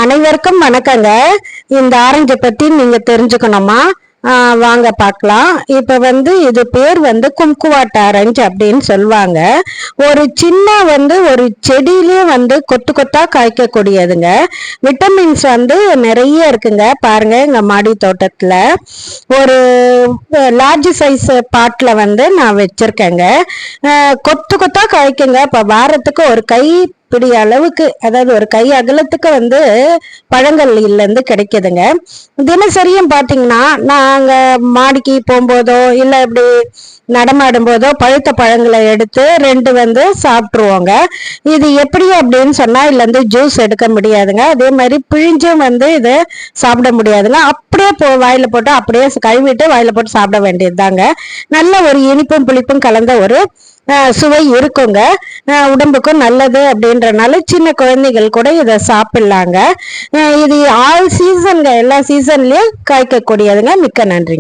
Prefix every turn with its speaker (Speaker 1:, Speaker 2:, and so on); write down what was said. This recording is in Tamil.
Speaker 1: அனைவருக்கும் வணக்கங்க. இந்த ஆரஞ்சை பத்தி நீங்க தெரிஞ்சுக்கணுமா? வாங்க பார்க்கலாம். இப்ப இது பேர் கும்குவாட் ஆரஞ்சு அப்படின்னு சொல்லுவாங்க. ஒரு சின்ன ஒரு செடியிலேயே கொத்து கொத்தா காய்க்கக்கூடியதுங்க. விட்டமின்ஸ் நிறைய இருக்குங்க. பாருங்க, எங்க மாடி தோட்டத்துல ஒரு லார்ஜ் சைஸ் பாட்ல நான் வச்சிருக்கேங்க. கொத்து கொத்தா காய்க்குங்க. இப்ப வாரத்துக்கு ஒரு கை பிடி அளவுக்கு, அதாவது ஒரு கை அகலத்துக்கு பழங்கள் இருந்து கிடைக்குதுங்க. தினசரியும் பாத்தீங்கன்னா நாங்க மாடிக்கு போகும்போதோ இல்ல இப்படி நடமாடும் போதோ பழுத்த பழங்களை எடுத்து ரெண்டு சாப்பிட்டுருவோங்க. இது எப்படி அப்படின்னு சொன்னா இதுல ஜூஸ் எடுக்க முடியாதுங்க. அதே மாதிரி பிழிஞ்சும் இதை சாப்பிட முடியாதுங்க. அப்படியே வாயில போட்டு அப்படியே கழுவிட்டு வாயில போட்டு சாப்பிட வேண்டியதுதாங்க. நல்ல ஒரு இனிப்பும் புளிப்பும் கலந்த ஒரு சுவை இருக்குங்க. உடம்புக்கும் நல்லது அப்படின்றனால சின்ன குழந்தைகள் கூட இதை சாப்பிடலாங்க. இது ஆல் சீசன்ங்க, எல்லா சீசன்லயும் காய்க்கக்கூடியதுங்க. மிக்க நன்றி.